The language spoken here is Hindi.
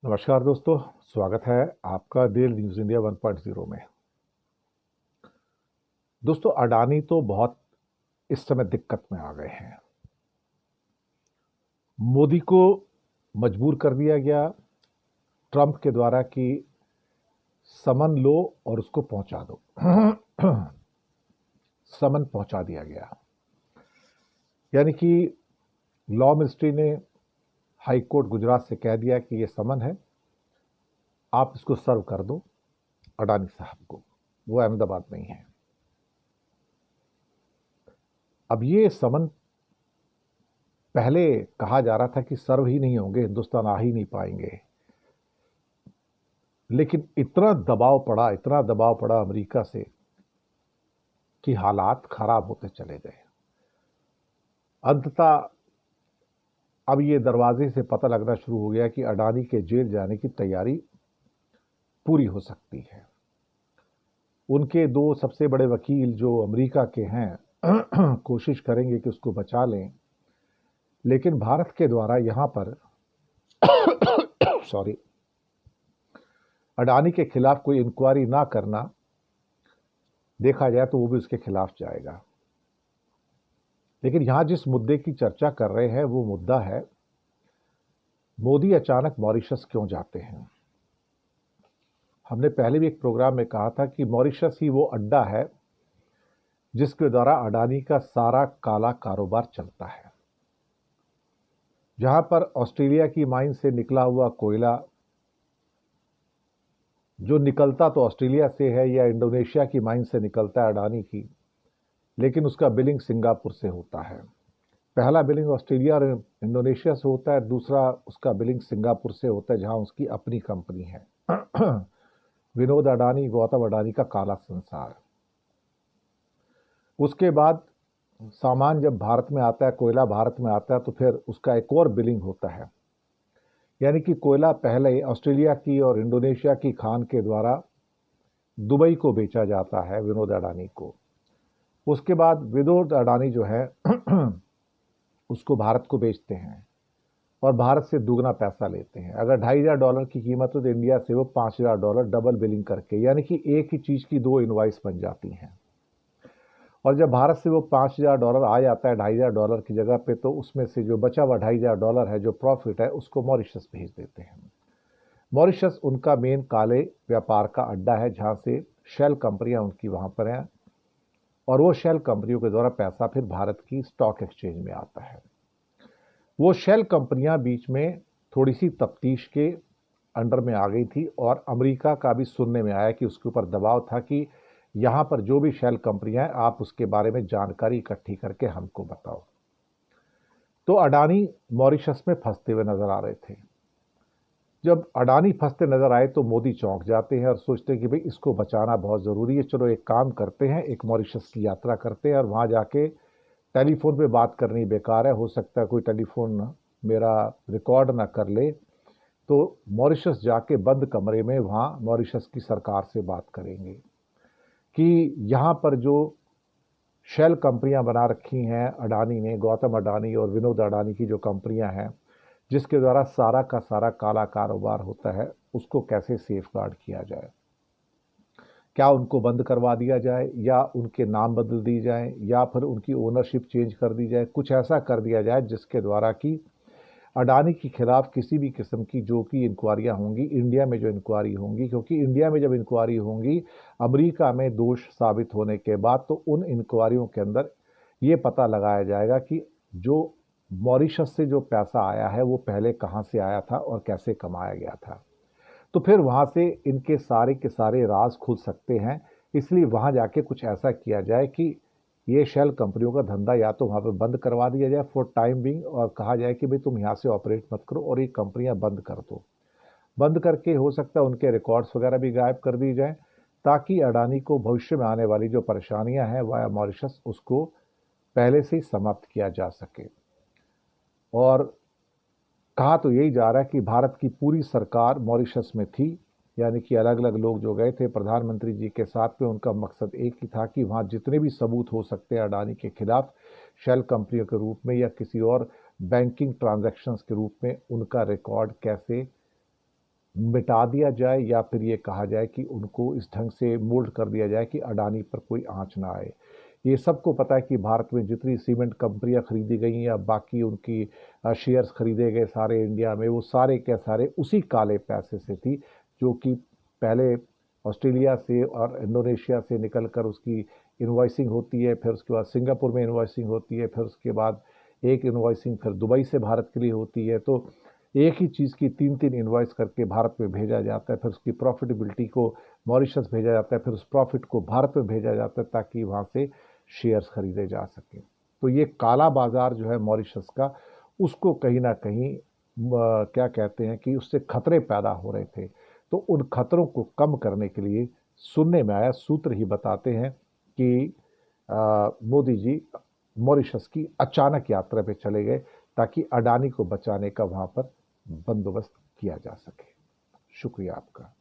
नमस्कार दोस्तों, स्वागत है आपका डेल न्यूज़ इंडिया 1.0 में। दोस्तों, अडानी तो बहुत इस समय दिक्कत में आ गए हैं। मोदी को मजबूर कर दिया गया ट्रंप के द्वारा कि समन लो और उसको पहुंचा दो। समन पहुंचा दिया गया, यानी कि लॉ मिनिस्ट्री ने हाई कोर्ट गुजरात से कह दिया कि ये समन है, आप इसको सर्व कर दो अडानी साहब को। वो अहमदाबाद में ही है। अब ये समन पहले कहा जा रहा था कि सर्व ही नहीं होंगे, हिंदुस्तान आ ही नहीं पाएंगे, लेकिन इतना दबाव पड़ा अमेरिका से कि हालात खराब होते चले गए। अंततः अब ये दरवाजे से पता लगना शुरू हो गया कि अडानी के जेल जाने की तैयारी पूरी हो सकती है। उनके दो सबसे बड़े वकील जो अमेरिका के हैं कोशिश करेंगे कि उसको बचा लें, लेकिन भारत के द्वारा यहां पर सॉरी अडानी के खिलाफ कोई इंक्वायरी ना करना देखा जाए तो वो भी उसके खिलाफ जाएगा। लेकिन यहां जिस मुद्दे की चर्चा कर रहे हैं वो मुद्दा है, मोदी अचानक मॉरिशस क्यों जाते हैं। हमने पहले भी एक प्रोग्राम में कहा था कि मॉरिशस ही वो अड्डा है जिसके द्वारा अडानी का सारा काला कारोबार चलता है। जहां पर ऑस्ट्रेलिया की माइन से निकला हुआ कोयला जो निकलता तो ऑस्ट्रेलिया से है या इंडोनेशिया की माइन से निकलता है अडानी की, लेकिन उसका बिलिंग सिंगापुर से होता है। पहला बिलिंग ऑस्ट्रेलिया और इंडोनेशिया से होता है, दूसरा उसका बिलिंग सिंगापुर से होता है जहां उसकी अपनी कंपनी है। विनोद अडानी, गौतम अडानी का काला संसार। उसके बाद सामान जब भारत में आता है, कोयला भारत में आता है, तो फिर उसका एक और बिलिंग होता है। यानी कि कोयला पहले ऑस्ट्रेलिया की और इंडोनेशिया की खान के द्वारा दुबई को बेचा जाता है विनोद अडानी को। उसके बाद विनोद अडानी जो है उसको भारत को बेचते हैं और भारत से दुगना पैसा लेते हैं। अगर $2,500 की कीमत हो तो इंडिया से वो $5,000 डबल बिलिंग करके, यानी कि एक ही चीज की दो इनवॉइस बन जाती हैं। और जब भारत से वो $5,000 आ जाता है $2,500 की जगह पे, तो उसमें से जो बचा हुआ $2,500 है जो प्रॉफिट है उसको मॉरिशस भेज देते हैं। मॉरिशस उनका मेन काले व्यापार का अड्डा है जहां से शेल कंपनियां उनकी वहां पर हैं और वो शेल कंपनियों के द्वारा पैसा फिर भारत की स्टॉक एक्सचेंज में आता है। वो शेल कंपनियां बीच में थोड़ी सी तफ्तीश के अंडर में आ गई थी और अमेरिका का भी सुनने में आया कि उसके ऊपर दबाव था कि यहां पर जो भी शेल कंपनियां हैं आप उसके बारे में जानकारी इकट्ठी करके हमको बताओ। तो अडानी मॉरिशस में फंसते हुए नजर आ रहे थे। जब अडानी फंसते नजर आए तो मोदी चौंक जाते हैं और सोचते हैं कि भाई इसको बचाना बहुत जरूरी है, चलो एक काम करते हैं, एक मॉरिशस की यात्रा करते हैं और वहां जाके टेलीफोन पे बात करनी बेकार है, हो सकता है कोई टेलीफोन मेरा रिकॉर्ड ना कर ले, तो मॉरिशस जाके बंद कमरे में वहां मॉरिशस की सरकार से बात करेंगे कि यहाँ पर जो शेल कंपनियां बना रखी हैं अडानी ने, गौतम अडानी और विनोद अडानी की जो कंपनियां हैं जिसके द्वारा सारा का सारा काला कारोबार होता है, उसको कैसे सेफ गार्ड किया जाए। क्या उनको बंद करवा दिया जाए या उनके नाम बदल दी जाए या फिर उनकी ओनरशिप चेंज कर दी जाए, कुछ ऐसा कर दिया जाए जिसके द्वारा कि अडानी के खिलाफ किसी भी किस्म की जो कि इंक्वायरियां होंगी, इंडिया में जो इंक्वायरी होंगी, क्योंकि इंडिया में जब इंक्वायरी होंगी अमेरिका में दोष साबित होने के बाद, तो उन इंक्वायरियों के अंदर ये पता लगाया जाएगा कि जो मॉरिशस से जो पैसा आया है वो पहले कहाँ से आया था और कैसे कमाया गया था। तो फिर वहां से इनके सारे के सारे राज खुल सकते हैं। इसलिए वहां जाके कुछ ऐसा किया जाए कि ये शेल कंपनियों का धंधा या तो वहां पे बंद करवा दिया जाए फॉर टाइम बिंग और कहा जाए कि भाई तुम यहाँ से ऑपरेट मत करो और ये कंपनियां बंद कर दो। बंद करके हो सकता है उनके रिकॉर्ड्स वगैरह भी गायब कर दी जाए ताकि अडानी को भविष्य में आने वाली जो परेशानियां हैं वाया मॉरिशस उसको पहले से ही समाप्त किया जा सके। और कहा तो यही जा रहा है कि भारत की पूरी सरकार मॉरिशस में थी, यानी कि अलग अलग लोग जो गए थे प्रधानमंत्री जी के साथ में, उनका मकसद एक ही था कि वहाँ जितने भी सबूत हो सकते हैं अडानी के खिलाफ शेल कंपनियों के रूप में या किसी और बैंकिंग ट्रांजैक्शंस के रूप में, उनका रिकॉर्ड कैसे मिटा दिया जाए या फिर ये कहा जाए कि उनको इस ढंग से मोल्ड कर दिया जाए कि अडानी पर कोई आंच ना आए। ये सबको पता है कि भारत में जितनी सीमेंट कंपनियां खरीदी गई या बाकी उनकी शेयर्स खरीदे गए सारे इंडिया में, वो सारे के सारे उसी काले पैसे से थी जो कि पहले ऑस्ट्रेलिया से और इंडोनेशिया से निकलकर उसकी इन्वॉइसिंग होती है, फिर उसके बाद सिंगापुर में इन्वॉइसिंग होती है, फिर उसके बाद एक इन्वॉइसिंग फिर दुबई से भारत के लिए होती है। तो एक ही चीज़ की 3-3 इन्वॉइस करके भारत में भेजा जाता है, फिर उसकी प्रॉफिटेबिलिटी को मॉरिशस भेजा जाता है, फिर उस प्रॉफिट को भारत में भेजा जाता है ताकि वहाँ से शेयर्स खरीदे जा सकें। तो ये काला बाजार जो है मॉरिशस का, उसको कहीं ना कहीं क्या कहते हैं कि उससे खतरे पैदा हो रहे थे। तो उन खतरों को कम करने के लिए सुनने में आया, सूत्र ही बताते हैं कि मोदी जी मॉरिशस की अचानक यात्रा पे चले गए ताकि अडानी को बचाने का वहाँ पर बंदोबस्त किया जा सके। शुक्रिया आपका।